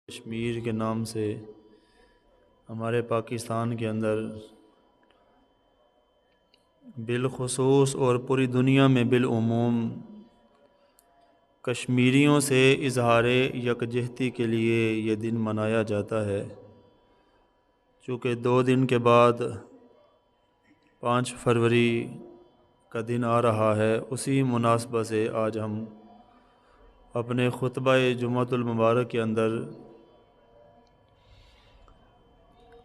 کشمیر کے نام سے ہمارے پاکستان کے اندر بالخصوص اور پوری دنیا میں بالعموم کشمیریوں سے اظہار یکجہتی کے لیے یہ دن منایا جاتا ہے، چونکہ 2 دن کے بعد 5 فروری کا دن آ رہا ہے۔ اسی مناسبت سے آج ہم اپنے خطبہ جمعۃ المبارک کے اندر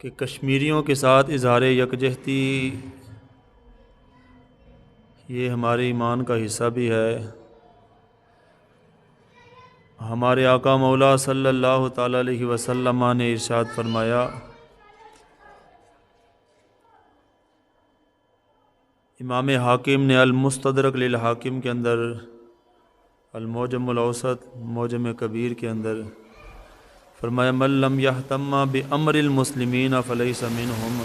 کہ کشمیریوں کے ساتھ اظہار یکجہتی یہ ہمارے ایمان کا حصہ بھی ہے۔ ہمارے آقا مولا صلی اللہ تعالیٰ علیہ وسلم نے ارشاد فرمایا، امام حاکم نے المستدرک للحاکم کے اندر، المعجم الاوسط معجم کبیر کے اندر فرمایا، من لم یہتم بامر المسلمین فلیس منہم،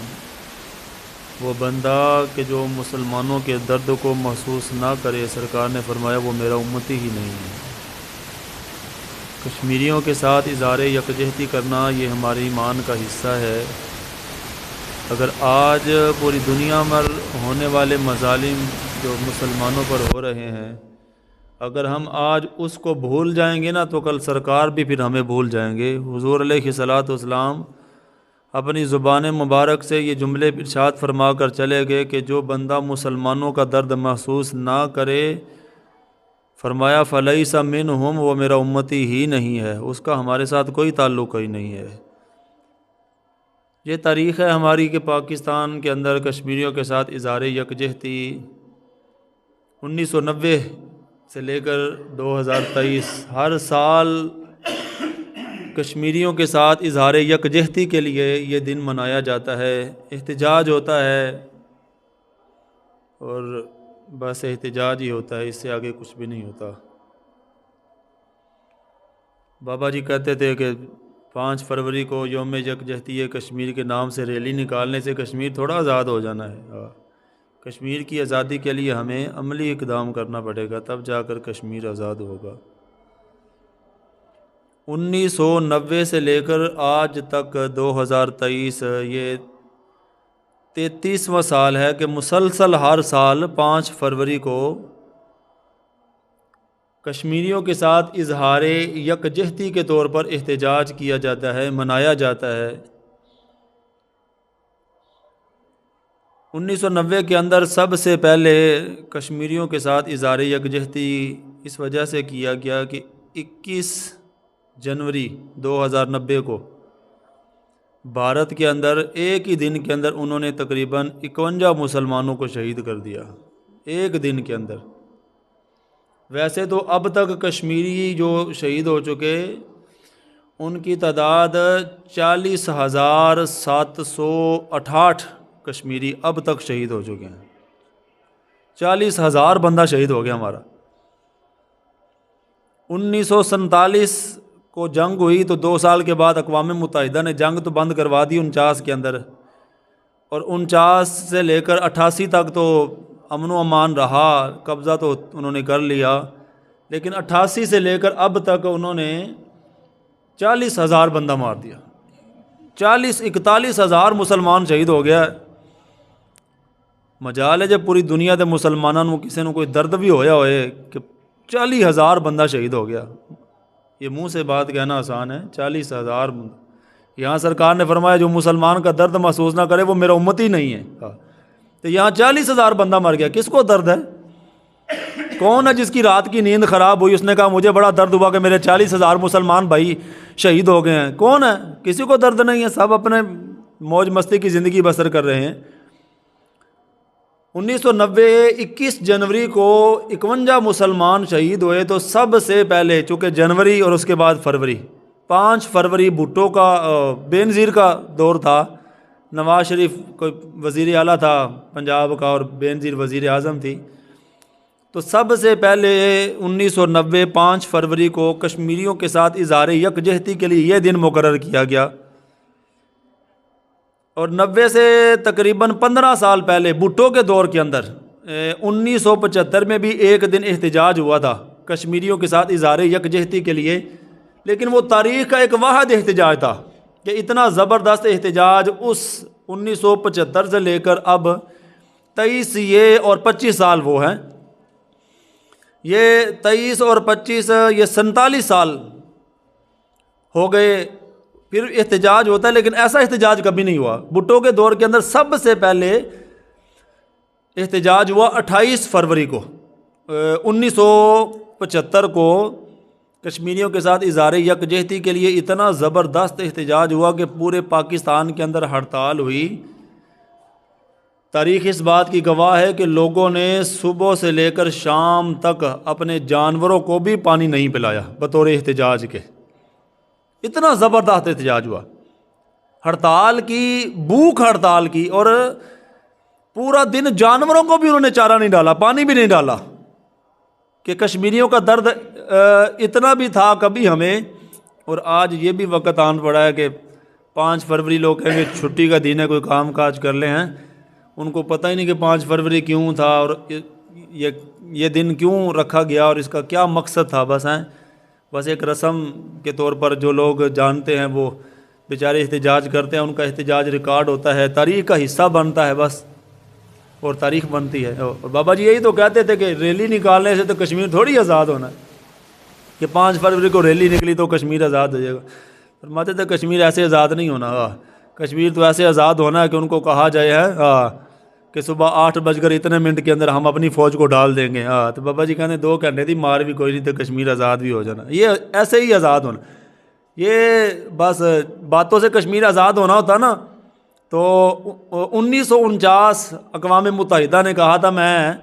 وہ بندہ کہ جو مسلمانوں کے درد کو محسوس نہ کرے، سرکار نے فرمایا وہ میرا امتی ہی نہیں ہے۔ کشمیریوں کے ساتھ اظہار یکجہتی کرنا یہ ہمارے ایمان کا حصہ ہے۔ اگر آج پوری دنیا میں ہونے والے مظالم جو مسلمانوں پر ہو رہے ہیں، اگر ہم آج اس کو بھول جائیں گے نا تو کل سرکار بھی پھر ہمیں بھول جائیں گے۔ حضور علیہ الصلوۃ والسلام اپنی زبان مبارک سے یہ جملے ارشاد فرما کر چلے گئے کہ جو بندہ مسلمانوں کا درد محسوس نہ کرے، فرمایا فلیس منہم، وہ میرا امتی ہی نہیں ہے، اس کا ہمارے ساتھ کوئی تعلق ہی نہیں ہے۔ یہ تاریخ ہے ہماری کہ پاکستان کے اندر کشمیریوں کے ساتھ اظہار یکجہتی 1990 سے لے کر 2023 ہر سال کشمیریوں کے ساتھ اظہار یکجہتی کے لیے یہ دن منایا جاتا ہے، احتجاج ہوتا ہے، اور بس احتجاج ہی ہوتا ہے، اس سے آگے کچھ بھی نہیں ہوتا۔ بابا جی کہتے تھے کہ 5 فروری کو یوم یکجہتی کشمیر کے نام سے ریلی نکالنے سے کشمیر تھوڑا آزاد ہو جانا ہے۔ کشمیر کی آزادی کے لیے ہمیں عملی اقدام کرنا پڑے گا، تب جا کر کشمیر آزاد ہوگا۔ 1990 سے لے کر آج تک 2023 یہ 33واں سال ہے کہ مسلسل ہر سال 5 فروری کو کشمیریوں کے ساتھ اظہار یکجہتی کے طور پر احتجاج کیا جاتا ہے، منایا جاتا ہے۔ 1990 کے اندر سب سے پہلے کشمیریوں کے ساتھ اظہار یکجہتی اس وجہ سے کیا گیا کہ 21 جنوری 2090 کو بھارت کے اندر ایک ہی دن کے اندر انہوں نے تقریباً 51 مسلمانوں کو شہید کر دیا، ایک دن کے اندر۔ ویسے تو اب تک کشمیری جو شہید ہو چکے ان کی تعداد 40,768 کشمیری اب تک شہید ہو چکے ہیں۔ 40,000 بندہ شہید ہو گیا ہمارا۔ 1947 کو جنگ ہوئی تو 2 سال کے بعد اقوام متحدہ نے جنگ تو بند کروا دی 49 کے اندر، اور 49 سے لے کر 88 تک تو امن و امان رہا، قبضہ تو انہوں نے کر لیا، لیکن 88 سے لے کر اب تک انہوں نے 40,000 بندہ مار دیا۔ 41,000 مسلمان شہید ہو گیا۔ مجال ہے جب پوری دنیا دے مسلمانوں کو کسی نے کوئی درد بھی ہویا ہوئے کہ 40,000 بندہ شہید ہو گیا، یہ منہ سے بات کہنا آسان ہے۔ 40,000 یہاں سرکار نے فرمایا جو مسلمان کا درد محسوس نہ کرے وہ میرا امتی نہیں ہے، تو یہاں 40,000 بندہ مر گیا۔ کس کو درد ہے؟ کون ہے جس کی رات کی نیند خراب ہوئی، اس نے کہا مجھے بڑا درد ہوا کہ میرے 40,000 مسلمان بھائی شہید ہو گئے ہیں؟ کون ہے؟ کسی کو درد نہیں ہے، سب اپنے موج مستی کی زندگی بسر کر رہے ہیں۔ 1990 21 جنوری کو 51 مسلمان شہید ہوئے، تو سب سے پہلے چونکہ جنوری اور اس کے بعد فروری، 5 فروری بھٹو کا بے نظیر کا دور تھا، نواز شریف کوئی وزیر اعلیٰ تھا پنجاب کا اور بے نظیر وزیر اعظم تھی، تو سب سے پہلے 1990 5 فروری کو کشمیریوں کے ساتھ اظہار یکجہتی کے لیے یہ دن مقرر کیا گیا۔ اور 90 سے تقریباً 15 سال پہلے بھٹو کے دور کے اندر 1975 میں بھی ایک دن احتجاج ہوا تھا کشمیریوں کے ساتھ اظہار یکجہتی کے لیے، لیکن وہ تاریخ کا ایک واحد احتجاج تھا کہ اتنا زبردست احتجاج اس 1975 سے لے کر اب 23 یہ اور 25 سال وہ ہیں، یہ 23 اور 25 یہ 47 سال ہو گئے پھر احتجاج ہوتا ہے، لیکن ایسا احتجاج کبھی نہیں ہوا۔ بھٹو کے دور کے اندر سب سے پہلے احتجاج ہوا 28 فروری کو 1975 کو، کشمیریوں کے ساتھ اظہار یکجہتی کے لیے اتنا زبردست احتجاج ہوا کہ پورے پاکستان کے اندر ہڑتال ہوئی۔ تاریخ اس بات کی گواہ ہے کہ لوگوں نے صبح سے لے کر شام تک اپنے جانوروں کو بھی پانی نہیں پلایا بطور احتجاج کے، اتنا زبردست احتجاج ہوا، ہڑتال کی، بھوک ہڑتال کی، اور پورا دن جانوروں کو بھی انہوں نے چارہ نہیں ڈالا، پانی بھی نہیں ڈالا، کہ کشمیریوں کا درد اتنا بھی تھا کبھی ہمیں۔ اور آج یہ بھی وقت آن پڑا ہے کہ 5 فروری لوگ کہیں گے چھٹی کا دن ہے، کوئی کام کاج کر لیں، ہیں ان کو پتہ ہی نہیں کہ 5 فروری کیوں تھا اور یہ دن کیوں رکھا گیا اور اس کا کیا مقصد تھا۔ بس ایک رسم کے طور پر جو لوگ جانتے ہیں وہ بیچارے احتجاج کرتے ہیں، ان کا احتجاج ریکارڈ ہوتا ہے، تاریخ کا حصہ بنتا ہے بس، اور تاریخ بنتی ہے۔ اور بابا جی یہی تو کہتے تھے کہ ریلی نکالنے سے تو کشمیر تھوڑی آزاد ہونا ہے، کہ 5 فروری کو ریلی نکلی تو کشمیر آزاد ہو جائے گا۔ فرماتے تھے کشمیر ایسے آزاد نہیں ہونا، کشمیر تو ایسے آزاد ہونا ہے کہ ان کو کہا جائے کہ صبح 8:03 کے اندر ہم اپنی فوج کو ڈال دیں گے، تو بابا جی کہتے 2 گھنٹے تھی مار بھی کوئی نہیں، تو کشمیر آزاد بھی ہو جانا، یہ ایسے ہی آزاد ہونا۔ یہ بس باتوں سے کشمیر آزاد ہونا ہوتا نا تو 1949 اقوام متحدہ نے کہا تھا میں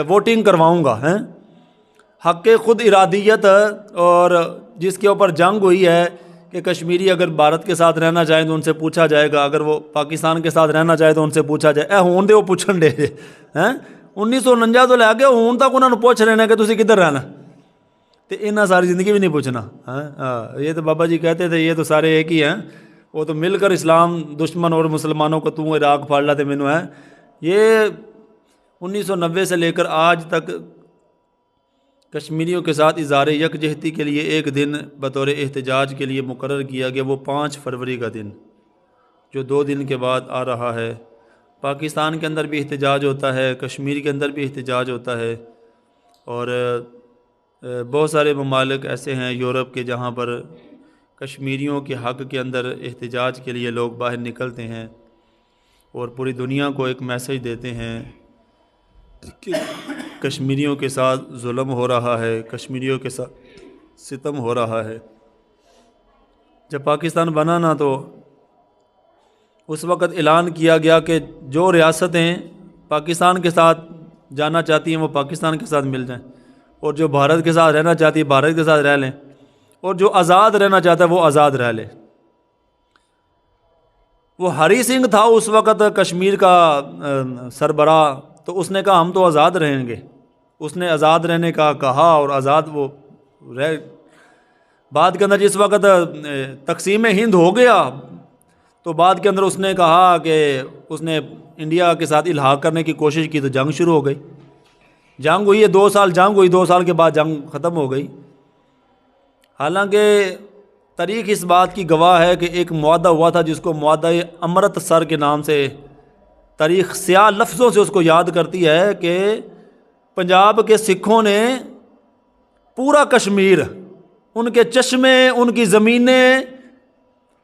ووٹنگ کرواؤں گا، حق خود ارادیت، اور جس کے اوپر جنگ ہوئی ہے کہ کشمیری اگر بھارت کے ساتھ رہنا چاہیں تو ان سے پوچھا جائے گا، اگر وہ پاکستان کے ساتھ رہنا چاہے تو ان سے پوچھا جائے، ہون دے وہ پوچھن دے 1949 تو لے کے ہون تک انہوں نے پوچھ رہے کہ تسی کدھر رہنا، تو انہیں ساری زندگی بھی نہیں پوچھنا۔ یہ تو بابا جی کہتے تھے یہ تو سارے ایک ہی ہیں، وہ تو مل کر اسلام دشمن اور مسلمانوں کو تو عراق پھاڑ لاتے مینوں ہے۔ یہ 1990 سے لے کر آج تک کشمیریوں کے ساتھ اظہار یکجہتی کے لیے ایک دن بطور احتجاج کے لیے مقرر کیا گیا، وہ 5 فروری کا دن، جو 2 دن کے بعد آ رہا ہے۔ پاکستان کے اندر بھی احتجاج ہوتا ہے، کشمیر کے اندر بھی احتجاج ہوتا ہے، اور بہت سارے ممالک ایسے ہیں یورپ کے جہاں پر کشمیریوں کے حق کے اندر احتجاج کے لیے لوگ باہر نکلتے ہیں اور پوری دنیا کو ایک میسج دیتے ہیں کہ کشمیریوں کے ساتھ ظلم ہو رہا ہے، کشمیریوں کے ساتھ ستم ہو رہا ہے۔ جب پاکستان بنا نا تو اس وقت اعلان کیا گیا کہ جو ریاستیں پاکستان کے ساتھ جانا چاہتی ہیں وہ پاکستان کے ساتھ مل جائیں، اور جو بھارت کے ساتھ رہنا چاہتی ہے بھارت کے ساتھ رہ لیں، اور جو آزاد رہنا چاہتا ہے وہ آزاد رہ لے۔ وہ ہری سنگھ تھا اس وقت کشمیر کا سربراہ، تو اس نے کہا ہم تو آزاد رہیں گے، اس نے آزاد رہنے کا کہا اور آزاد وہ رہ۔ بعد کے اندر جس وقت تقسیم ہند ہو گیا تو بعد کے اندر اس نے کہا کہ اس نے انڈیا کے ساتھ الحاق کرنے کی کوشش کی، تو جنگ شروع ہو گئی، جنگ ہوئی ہے 2 سال جنگ ہوئی، 2 سال کے بعد جنگ ختم ہو گئی۔ حالانکہ تاریخ اس بات کی گواہ ہے کہ ایک معاہدہ ہوا تھا جس کو معاہدہ امرتسر کے نام سے تاریخ سیاہ لفظوں سے اس کو یاد کرتی ہے، کہ پنجاب کے سکھوں نے پورا کشمیر، ان کے چشمے، ان کی زمینیں،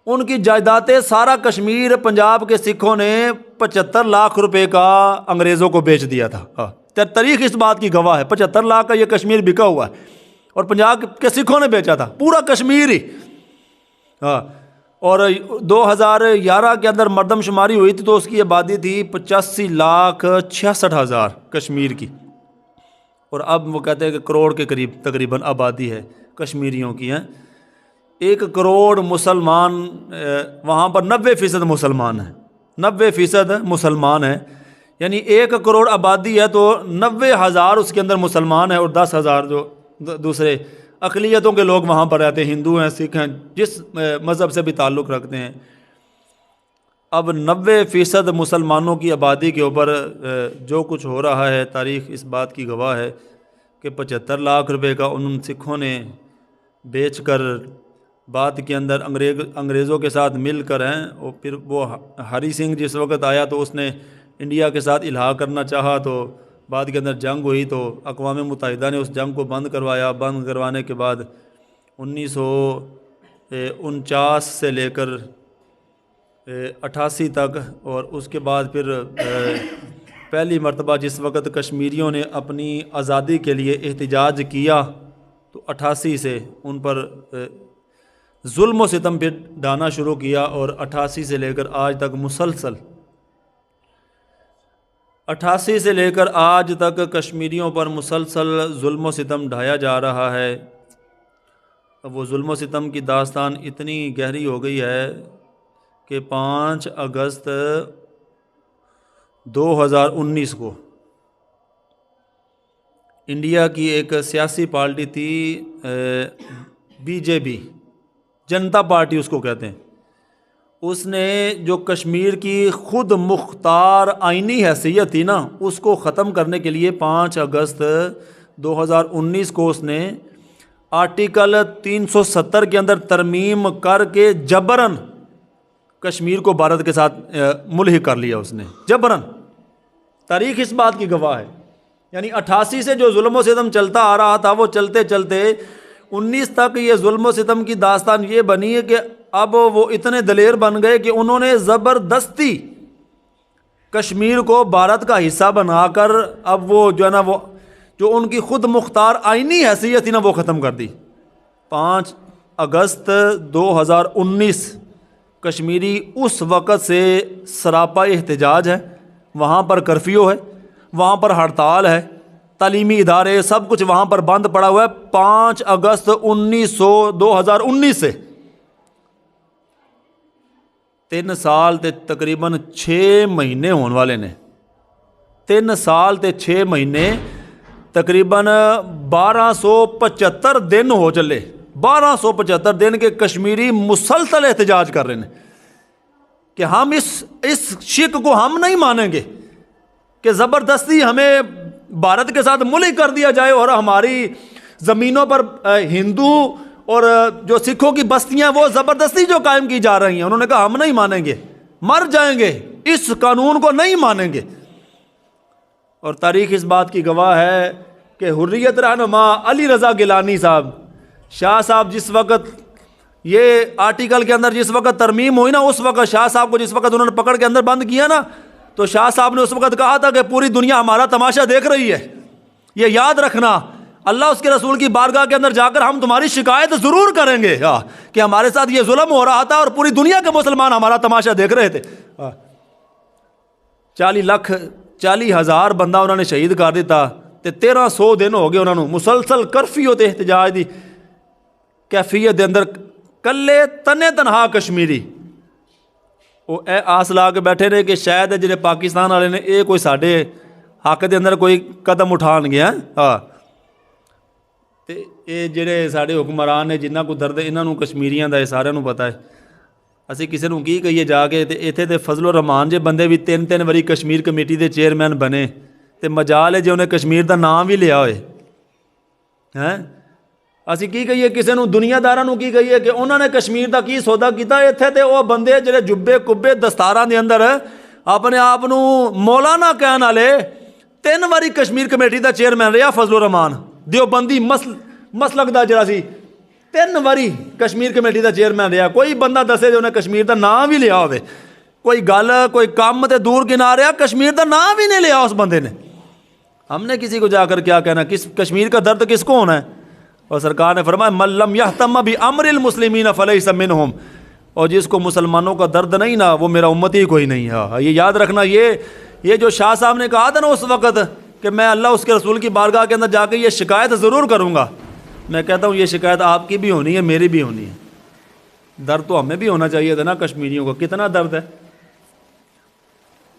ان کی جائیدادیں، سارا کشمیر پنجاب کے سکھوں نے 75 لاکھ روپے کا انگریزوں کو بیچ دیا تھا۔ تاریخ اس بات کی گواہ ہے، 75 لاکھ کا یہ کشمیر بکا ہوا ہے، اور پنجاب کے سکھوں نے بیچا تھا پورا کشمیر ہی۔ اور 2011 کے اندر مردم شماری ہوئی تھی تو اس کی آبادی تھی 85,66,000 کشمیر کی، اور اب وہ کہتے ہیں کہ کروڑ کے قریب تقریباً آبادی ہے کشمیریوں کی، 1 کروڑ مسلمان، وہاں پر 90% مسلمان ہیں، 90% مسلمان ہیں، یعنی 1 کروڑ آبادی ہے تو 90,000 اس کے اندر مسلمان ہیں، اور 10,000 جو دوسرے اقلیتوں کے لوگ وہاں پر رہتے ہیں، ہندو ہیں، سکھ ہیں، جس مذہب سے بھی تعلق رکھتے ہیں۔ اب 90% مسلمانوں کی آبادی کے اوپر جو کچھ ہو رہا ہے، تاریخ اس بات کی گواہ ہے کہ 75 لاکھ روپے کا ان سکھوں نے بیچ کر بعد کے اندر انگریزوں کے ساتھ مل کر ہیں، اور پھر وہ ہری سنگھ جس وقت آیا تو اس نے انڈیا کے ساتھ الحاق کرنا چاہا، تو بعد کے اندر جنگ ہوئی تو اقوام متحدہ نے اس جنگ کو بند کروایا۔ بند کروانے کے بعد 1949 سے لے کر 88 تک، اور اس کے بعد پھر پہلی مرتبہ جس وقت کشمیریوں نے اپنی آزادی کے لیے احتجاج کیا تو 88 سے ان پر ظلم و ستم پہ ڈھانا شروع کیا، اور 88 سے لے کر آج تک مسلسل 88 سے لے کر آج تک کشمیریوں پر مسلسل ظلم و ستم ڈھایا جا رہا ہے۔ وہ ظلم و ستم کی داستان اتنی گہری ہو گئی ہے کہ 5 اگست 2019 کو انڈیا کی ایک سیاسی پارٹی تھی بی جے پی، جنتا پارٹی اس کو کہتے ہیں، اس نے جو کشمیر کی خود مختار آئینی حیثیت تھی نا، اس کو ختم کرنے کے لیے 5 اگست 2019 کو اس نے آرٹیکل 370 کے اندر ترمیم کر کے جبراً کشمیر کو بھارت کے ساتھ ملحق کر لیا۔ اس نے جبراً، تاریخ اس بات کی گواہ ہے، یعنی 88 سے جو ظلم و ستم چلتا آ رہا تھا وہ چلتے چلتے 19 تک یہ ظلم و ستم کی داستان یہ بنی ہے کہ اب وہ اتنے دلیر بن گئے کہ انہوں نے زبردستی کشمیر کو بھارت کا حصہ بنا کر اب وہ جو ہے نا، وہ جو ان کی خود مختار آئینی حیثیت تھی نا، وہ ختم کر دی۔ 5 اگست 2019 کشمیری اس وقت سے سراپا احتجاج ہے، وہاں پر کرفیو ہے، وہاں پر ہڑتال ہے، تعلیمی ادارے سب کچھ وہاں پر بند پڑا ہوا ہے۔ 5 اگست 2019 سے 3 سال تے تقریباً 6 مہینے ہونے والے نے، 3 سال تے 6 مہینے تقریباً 1275 دن ہو چلے، 1275 دن کے کشمیری مسلسل احتجاج کر رہے ہیں کہ ہم اس شک کو ہم نہیں مانیں گے کہ زبردستی ہمیں بھارت کے ساتھ ملحق کر دیا جائے اور ہماری زمینوں پر ہندو اور جو سکھوں کی بستیاں وہ زبردستی جو قائم کی جا رہی ہیں، انہوں نے کہا ہم نہیں مانیں گے، مر جائیں گے، اس قانون کو نہیں مانیں گے۔ اور تاریخ اس بات کی گواہ ہے کہ حریت رہنما علی رضا گیلانی صاحب، شاہ صاحب جس وقت یہ آرٹیکل کے اندر جس وقت ترمیم ہوئی نا، اس وقت شاہ صاحب کو جس وقت انہوں نے پکڑ کے اندر بند کیا نا، تو شاہ صاحب نے اس وقت کہا تھا کہ پوری دنیا ہمارا تماشا دیکھ رہی ہے، یہ یاد رکھنا، اللہ اس کے رسول کی بارگاہ کے اندر جا کر ہم تمہاری شکایت ضرور کریں گے کہ ہمارے ساتھ یہ ظلم ہو رہا تھا اور پوری دنیا کے مسلمان ہمارا تماشا دیکھ رہے تھے۔ 40,000 بندہ انہوں نے شہید کر دیتا، 1300 دن ہو گئے انہوں نے مسلسل کرفیو تے احتجاج دی کیفیت دے اندر، کلے تنے تنہا کشمیری وہ اے آس لا کے بیٹھے رہے کہ شاید جڑے پاکستان والے نے یہ کوئی ساڈے حق دے اندر کوئی قدم اٹھان گیا۔ تے یہ جڑے ساڈے حکمران نے جنہاں کو درد انہاں نوں کشمیریاں دا سارے نوں پتہ ہے، اسی کسی نوں کی کہیے جا کے تے ایتھے تے فضل الرحمان جے بندے بھی 3 واری کشمیر کمیٹی دے چیئرمین بنے تے مجال ہے جے انہیں کشمیر دا نام بھی لیا ہوئے ہیں۔ اسی کی کہیے کسی نوں دنیا داراں نوں کی کہیے کہ انہوں نے کشمیر دا کی سودا کیتا، ایتھے تے وہ بندے جڑے جبے کبے دستاراں دے اندر اپنے آپ نوں مولانا کہن والے 3 واری کشمیر کمیٹی دا چیئرمین رہا فضل الرحمان دیوبندی مسلک دا جڑا سی، 3 واری کشمیر کمیٹی دا چیئرمین رہا۔ کوئی بندہ دسے جو انہیں کشمیر دا نام بھی لیا ہوئے، کوئی گل کوئی کام تے دور گنا رہا، کشمیر دا نام بھی نہیں لیا اس بندے نے۔ ہم نے کسی کو جا کر کیا کہنا، کشمیر کا درد کس کو ہونا ہے؟ اور سرکار نے فرمایا من لم یہتم بامر المسلمین فلیس منہم، اور جس کو مسلمانوں کا درد نہیں نا وہ میرا امتی کوئی نہیں ہے۔ یہ یاد رکھنا، یہ جو شاہ صاحب نے کہا تھا نا اس وقت کہ میں اللہ اس کے رسول کی بارگاہ کے اندر جا کے یہ شکایت ضرور کروں گا، میں کہتا ہوں یہ شکایت آپ کی بھی ہونی ہے، میری بھی ہونی ہے۔ درد تو ہمیں بھی ہونا چاہیے تھا نا کشمیریوں کو، کتنا درد ہے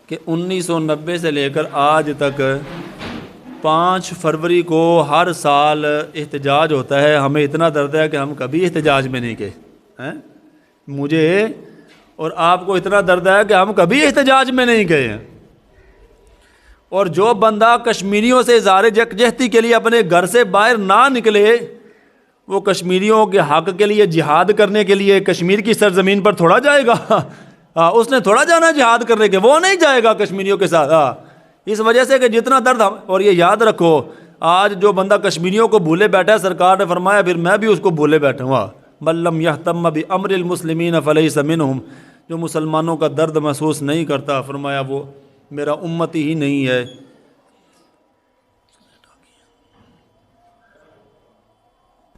کہ 1990 سے لے کر آج تک 5 فروری کو ہر سال احتجاج ہوتا ہے، ہمیں اتنا درد ہے کہ ہم کبھی احتجاج میں نہیں گئے ہیں، مجھے اور آپ کو اتنا درد ہے کہ ہم کبھی احتجاج میں نہیں گئے ہیں۔ اور جو بندہ کشمیریوں سے اظہار یکجہتی کے لیے اپنے گھر سے باہر نہ نکلے وہ کشمیریوں کے حق کے لیے جہاد کرنے کے لیے کشمیر کی سرزمین پر تھوڑا جائے گا؟ اس نے تھوڑا جانا جہاد کرنے کے، وہ نہیں جائے گا کشمیریوں کے ساتھ۔ اس وجہ سے کہ جتنا درد اور یہ یاد رکھو، آج جو بندہ کشمیریوں کو بھولے بیٹھا ہے، سرکار نے فرمایا پھر میں بھی اس کو بھولے بیٹھا ہوں۔ من لم یہتم بامر المسلمین فلیس منہم، جو مسلمانوں کا درد محسوس نہیں کرتا، فرمایا وہ میرا امتی ہی نہیں ہے۔